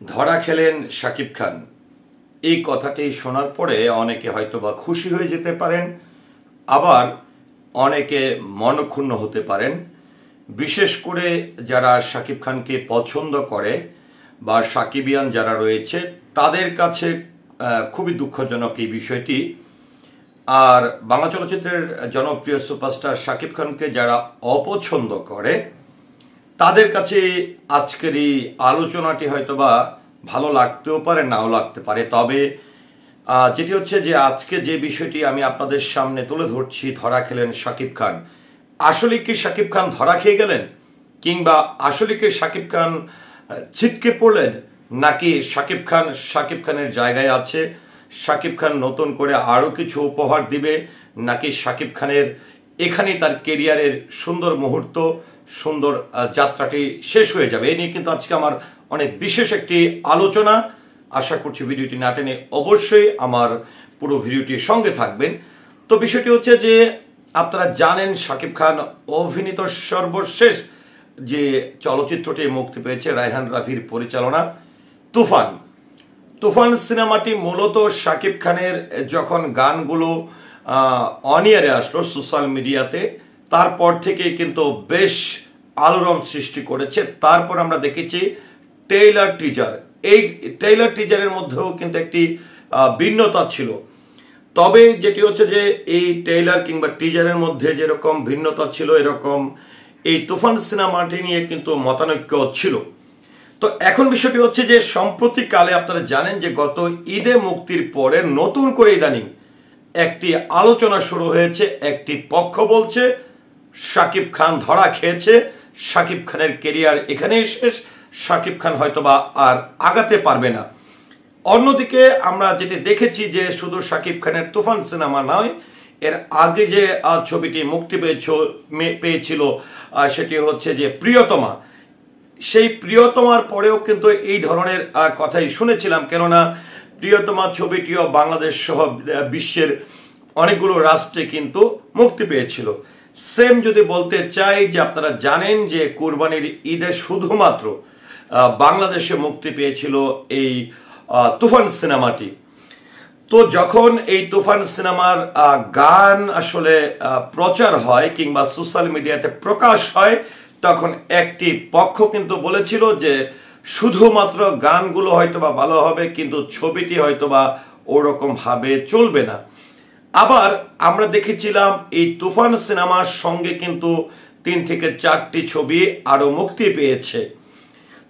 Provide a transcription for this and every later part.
ধরা খেলেন শাকিব খান। এই কথাটি শোনার পরে অনেকে হয়তোবা খুশি হয়ে যেতে পারেন, আবার অনেকে মনক্ষুণ্ণ হতে পারেন। বিশেষ করে যারা শাকিব খানকে পছন্দ করে বা সাকিবিয়ান যারা রয়েছে তাদের কাছে খুবই দুঃখজনক এই বিষয়টি। আর বাংলা চলচ্চিত্রের জনপ্রিয় সুপারস্টার শাকিব খানকে যারা অপছন্দ করে তাদের কাছে আজকের এই আলোচনাটি হয়তোবা ভালো লাগতেও পারে, নাও লাগতে পারে। তবে যেটি হচ্ছে যে আজকে যে বিষয়টি আমি আপনাদের সামনে তুলে ধরছি, ধরা খেলেন শাকিব খান। আসলে কি শাকিব খান ধরা খেয়ে গেলেন, কিংবা আসলে কি শাকিব খান ছিটকে পড়লেন, নাকি শাকিব খানের জায়গায় আছে, শাকিব খান নতুন করে আরও কিছু উপহার দিবে, নাকি শাকিব খানের এখানেই তার কেরিয়ারের সুন্দর মুহূর্ত, সুন্দর যাত্রাটি শেষ হয়ে যাবে? এই নিয়ে কিন্তু আজকে আমার অনেক বিশেষ একটি আলোচনা। আশা করছি ভিডিওটি না টেনে অবশ্যই আমার পুরো ভিডিওটির সঙ্গে থাকবেন। তো বিষয়টি হচ্ছে যে আপনারা জানেন শাকিব খান অভিনীত সর্বশেষ যে চলচ্চিত্রটি মুক্তি পেয়েছে রায়হান রাফির পরিচালনা তুফান সিনেমাটি মূলত শাকিব খানের যখন গানগুলো অন ইয়ারে আসলো সোশ্যাল মিডিয়াতে, তারপর থেকে কিন্তু বেশ আলোড়ন সৃষ্টি করেছে। তারপর আমরা দেখেছি ট্রেইলার টিজার, এই ট্রেইলার টিজারের মধ্যেও কিন্তু একটি ভিন্নতা ছিল। তবে যেটি হচ্ছে যে এই ট্রেইলার কিংবা টিজারের মধ্যে যেরকম ভিন্নতা ছিল, এরকম এই তুফান সিনেমাটি নিয়ে কিন্তু মতানৈক্য ছিল। তো এখন বিষয়টি হচ্ছে যে সম্প্রতিকালে আপনারা জানেন যে গত ঈদে মুক্তির পরে নতুন করে ইদানিং একটি আলোচনা শুরু হয়েছে। একটি পক্ষ বলছে শাকিব খান ধরা খেয়েছে, শাকিব খানের কেরিয়ার এখানেই শেষ, শাকিব খান হয়তোবা আর আগাতে পারবে না। অন্যদিকে আমরা যেটি দেখেছি যে শুধু শাকিব খানের তুফান সিনেমা নয়, এর আগে যে ছবিটি মুক্তি পেয়েছিল সেটি হচ্ছে যে প্রিয়তমা। সেই প্রিয়তমার পরেও কিন্তু এই ধরনের কথাই শুনেছিলাম, কেননা প্রিয়তমা ছবিটিও বাংলাদেশ সহ বিশ্বের অনেকগুলো রাষ্ট্রে কিন্তু মুক্তি পেয়েছিল। সেম যদি বলতে চাই যে আপনারা জানেন যে কুরবানির ঈদে শুধুমাত্র বাংলাদেশে মুক্তি পেয়েছিল এই তুফান সিনেমাটি। তো যখন এই তুফান সিনেমার গান আসলে প্রচার হয় কিংবা সোশ্যাল মিডিয়াতে প্রকাশ হয়, তখন একটি পক্ষ কিন্তু বলেছিল যে শুধুমাত্র গানগুলো হয়তোবা ভালো হবে, কিন্তু ছবিটি হয়তোবা ওরকম ভাবে চলবে না। আবার আমরা দেখেছিলাম এই তুফান সিনেমার সঙ্গে কিন্তু 3 থেকে 4টি ছবি আরো মুক্তি পেয়েছে।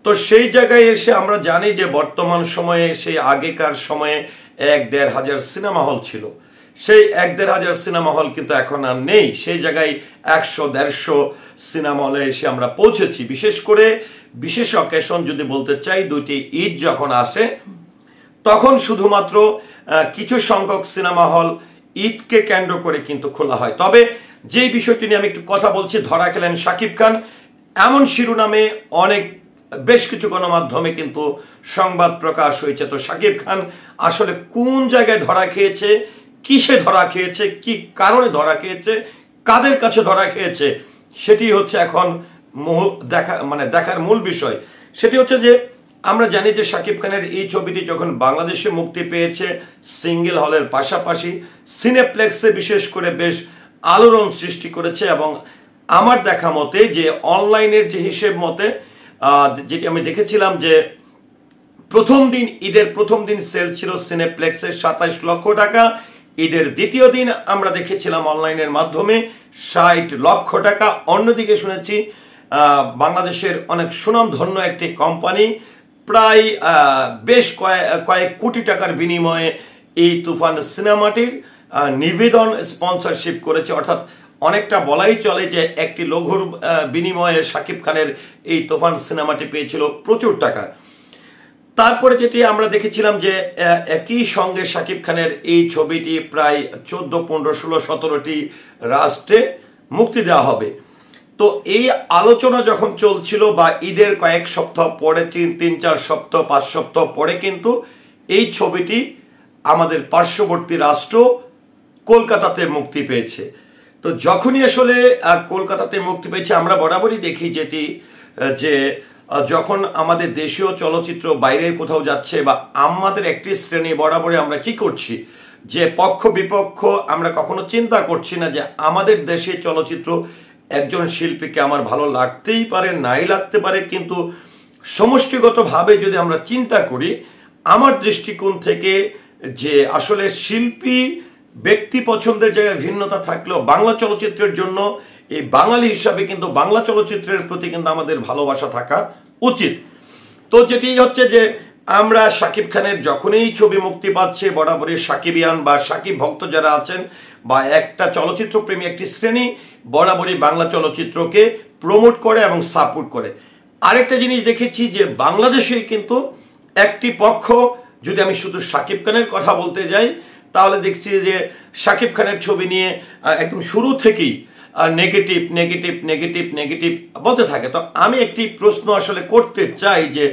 তো সেই জায়গায় এসে আমরা জানি যে বর্তমান সময়ে, সেই আগেকার সময়ে 1-1.5 হাজার সিনেমা হল ছিল। সেই 1-1.5 হাজার সিনেমা হল কিন্তু এখন আর নেই। সেই জায়গায় 100-150 সিনেমা হলে এসে আমরা পৌঁছেছি। বিশেষ করে বিশেষ অকেশন যদি বলতে চাই, 2টি ঈদ যখন আসে তখন শুধুমাত্র কিছু সংখ্যক সিনেমা হল ঈদকে কেন্দ্র করে কিন্তু খোলা হয়। তবে যেই বিষয়টি নিয়ে আমি একটু কথা বলছি, ধরা খেলেন শাকিব খান, এমন শিরোনামে বেশ কিছু গণমাধ্যমে কিন্তু সংবাদ প্রকাশ হয়েছে। তো শাকিব খান আসলে কোন জায়গায় ধরা খেয়েছে, কিসে ধরা খেয়েছে, কি কারণে ধরা খেয়েছে, কাদের কাছে ধরা খেয়েছে, সেটি হচ্ছে এখন দেখার মূল বিষয়। সেটি হচ্ছে যে আমরা জানি যে শাকিব খানের এই ছবিটি যখন বাংলাদেশে মুক্তি পেয়েছে, সিঙ্গেল হলের পাশাপাশি সিনেপ্লেক্সে বিশেষ করে বেশ আলোড়ন সৃষ্টি করেছে। এবং আমার দেখা মতে যে অনলাইনের যে হিসেব মতে যেটি আমি দেখেছিলাম যে ঈদের প্রথম দিন সেল ছিল সিনেপ্লেক্সে 27 লক্ষ টাকা। ঈদের দ্বিতীয় দিন আমরা দেখেছিলাম অনলাইনের মাধ্যমে 60 লক্ষ টাকা। অন্যদিকে শুনেছি বাংলাদেশের অনেক সুনামধন্য একটি কোম্পানি প্রায় বেশ কয়েক কোটি টাকার বিনিময়ে এই তুফান সিনেমাটির নিবেদন স্পন্সরশিপ করেছে। অর্থাৎ অনেকটা বলাই চলে যে একটি লঘুর বিনিময়ে শাকিব খানের এই তুফান সিনেমাটি পেয়েছিল প্রচুর টাকা। তারপরে যেটি আমরা দেখেছিলাম যে একই সঙ্গে শাকিব খানের এই ছবিটি প্রায় 14, 15, 16, 17টি রাষ্ট্রে মুক্তি দেওয়া হবে। তো এই আলোচনা যখন চলছিল বা ঈদের কয়েক সপ্তাহ পরে, 3-4 সপ্তাহ 5 সপ্তাহ পরে কিন্তু এই ছবিটি আমাদের পার্শ্ববর্তী রাষ্ট্র কলকাতাতে মুক্তি পেয়েছে। তো যখনই আসলে কলকাতাতে মুক্তি পেয়েছে, আমরা বরাবরই দেখি যেটি যে যখন আমাদের দেশীয় চলচ্চিত্র বাইরে কোথাও যাচ্ছে বা আমাদের একটি শ্রেণী বরাবরই আমরা কি করছি যে পক্ষ বিপক্ষ আমরা কখনো চিন্তা করছি না যে আমাদের দেশে চলচ্চিত্র একজন শিল্পীকে আমার ভালো লাগতেই পারে, নাই লাগতে পারে, কিন্তু সমষ্টিগতভাবে যদি আমরা চিন্তা করি আমার দৃষ্টিকোণ থেকে যে আসলে শিল্পী ব্যক্তি পছন্দের জায়গায় ভিন্নতা থাকলেও বাংলা চলচ্চিত্রের জন্য এই বাঙালি হিসাবে কিন্তু বাংলা চলচ্চিত্রের প্রতি কিন্তু আমাদের ভালোবাসা থাকা উচিত। তো যেটি হচ্ছে যে আমরা শাকিব খানের যখনই ছবি মুক্তি পাচ্ছে বরাবরই সাকিবিয়ান বা সাকিব ভক্ত যারা আছেন বা একটা চলচ্চিত্র প্রেমী একটি শ্রেণী বরাবরই বাংলা চলচ্চিত্রকে প্রমোট করে এবং সাপোর্ট করে। আরেকটা জিনিস দেখেছি যে বাংলাদেশে কিন্তু একটি পক্ষ, যদি আমি শুধু শাকিব খানের কথা বলতে যাই তাহলে দেখছি যে শাকিব খানের ছবি নিয়ে একদম শুরু থেকেই নেগেটিভ নেগেটিভ নেগেটিভ নেগেটিভ বলতে থাকে। তো আমি একটি প্রশ্ন আসলে করতে চাই যে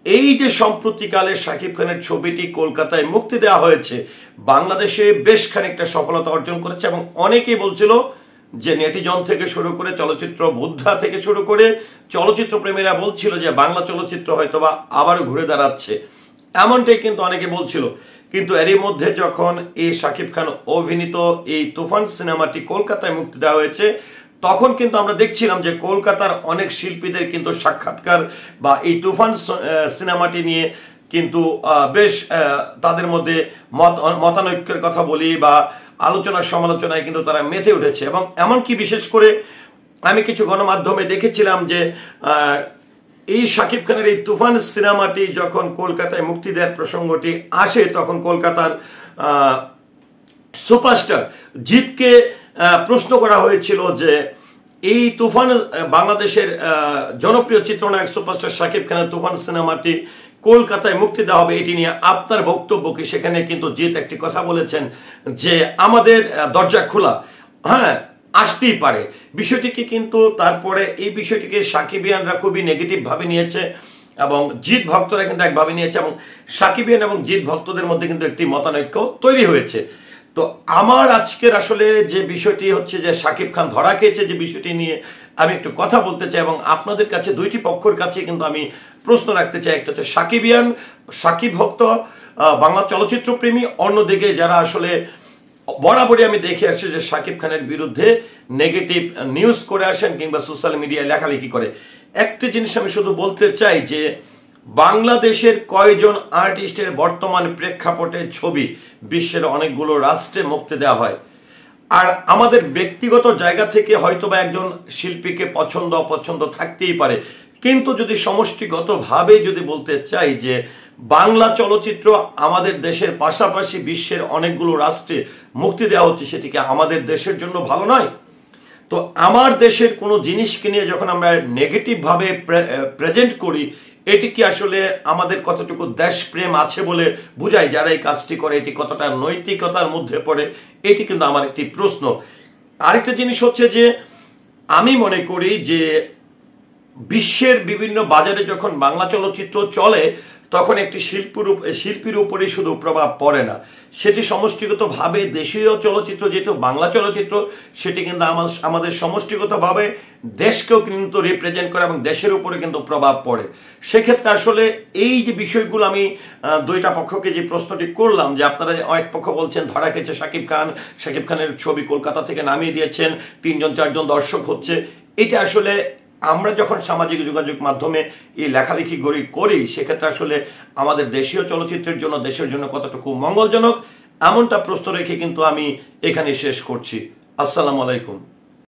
এই যে সম্প্রতিকালে শাকিব খানের ছবিটি কলকাতায় মুক্তি দেওয়া হয়েছে, বাংলাদেশে বেশ খানিকটা সফলতা অর্জন করেছে এবং অনেকেই বলছিল যে নেটিজন থেকে শুরু করে চলচ্চিত্র বোদ্ধা থেকে শুরু করে চলচ্চিত্র প্রেমীরা বলছিল যে বাংলা চলচ্চিত্র হয়তোবা আবারও ঘুরে দাঁড়াচ্ছে, এমনটাই কিন্তু অনেকে বলছিল। কিন্তু এরই মধ্যে যখন এই শাকিব খান অভিনীত এই তুফান সিনেমাটি কলকাতায় মুক্তি দেওয়া হয়েছে তখন কিন্তু আমরা দেখছিলাম যে কলকাতার অনেক শিল্পীদের কিন্তু সাক্ষাৎকার বা এই তুফান সিনেমাটি নিয়ে কিন্তু বেশ তাদের মধ্যে মতানৈক্যের কথা বলি বা আলোচনা সমালোচনায় কিন্তু তারা মেতে উঠেছে। এবং এমনকি বিশেষ করে আমি কিছু গণমাধ্যমে দেখেছিলাম যে এই শাকিব খানের এই তুফান সিনেমাটি যখন কলকাতায় মুক্তি দেওয়ার প্রসঙ্গটি আসে তখন কলকাতার সুপারস্টার জিতকে প্রশ্ন করা হয়েছিল যে এই তুফান বাংলাদেশের জনপ্রিয় চিত্রনায়ক সুপারস্টার শাকিব খানের তুফান সিনেমাটি কলকাতায় মুক্তি দেওয়া হবে, এটি নিয়ে আপনার বক্তব্য কি? সেখানে কিন্তু জিত একটি কথা বলেছেন যে আমাদের দরজা খোলা, হ্যাঁ আসতেই পারে বিষয়টিকে। কিন্তু তারপরে এই বিষয়টিকে সাকিবিয়ানরা খুবই নেগেটিভ ভাবে নিয়েছে এবং জিত ভক্তরা কিন্তু একভাবে নিয়েছে এবং সাকিবিয়ান এবং জিত ভক্তদের মধ্যে কিন্তু একটি মতানৈক্য তৈরি হয়েছে। তো আমার আজকের আসলে যে বিষয়টি হচ্ছে যে শাকিব খান ধরা খেয়েছে, যে বিষয়টি নিয়ে আমি একটু কথা বলতে চাই এবং আপনাদের কাছে দুইটি পক্ষের কাছে কিন্তু আমি প্রশ্ন রাখতে চাই। একটা হচ্ছে সাকিবিয়ান, সাকিব ভক্ত, বাংলা চলচ্চিত্র প্রেমী, অন্যদিকে যারা আসলে বরাবরই আমি দেখে আসছি যে শাকিব খানের বিরুদ্ধে নেগেটিভ নিউজ করে আসেন কিংবা সোশ্যাল মিডিয়ায় লেখালেখি করে। একটি জিনিস আমি শুধু বলতে চাই যে বাংলাদেশের কয়জন আর্টিস্টের বর্তমান প্রেক্ষাপটে ছবি বিশ্বের অনেকগুলো রাষ্ট্রে মুক্তি দেওয়া হয়, আর আমাদের ব্যক্তিগত জায়গা থেকে হয়তোবা একজন শিল্পীকে পছন্দ অপছন্দ থাকতেই পারে, কিন্তু যদি সমষ্টিগতভাবে যদি বলতে চাই যে বাংলা চলচ্চিত্র আমাদের দেশের পাশাপাশি বিশ্বের অনেকগুলো রাষ্ট্রে মুক্তি দেওয়া হচ্ছে, সেটিকে আমাদের দেশের জন্য ভালো নয়? তো আমার দেশের কোনো জিনিসকে নিয়ে যখন আমরা নেগেটিভভাবে প্রেজেন্ট করি, এটি কি আসলে আমাদের কতটুকু দেশপ্রেম আছে বলে বোঝায়? যারা এই কাজটি করে এটি কতটা নৈতিকতার মধ্যে পড়ে, এটি কিন্তু আমার একটি প্রশ্ন। আরেকটা জিনিস হচ্ছে যে আমি মনে করি যে বিশ্বের বিভিন্ন বাজারে যখন বাংলা চলচ্চিত্র চলে তখন একটি শিল্পীর উপরে শুধু প্রভাব পড়ে না, সেটি সমষ্টিগতভাবে দেশীয় চলচ্চিত্র যেহেতু বাংলা চলচ্চিত্র সেটি কিন্তু আমাদের সমষ্টিগতভাবে দেশকেও কিন্তু রিপ্রেজেন্ট করে এবং দেশের উপরে কিন্তু প্রভাব পড়ে। সেক্ষেত্রে আসলে এই যে বিষয়গুলো আমি দুইটা পক্ষকে যে প্রশ্নটি করলাম যে আপনারা অনেক পক্ষ বলছেন ধরা খেয়েছে শাকিব খানের ছবি কলকাতা থেকে নামিয়ে দিয়েছেন, 3-4 দর্শক হচ্ছে, এটা আসলে আমরা যখন সামাজিক যোগাযোগ মাধ্যমে এই লেখালেখি করি সেক্ষেত্রে আসলে আমাদের দেশীয় চলচ্চিত্রের জন্য দেশের জন্য কতটুকু মঙ্গলজনক, এমনটা প্রশ্ন রেখে কিন্তু আমি এখানে শেষ করছি। আসসালামু আলাইকুম।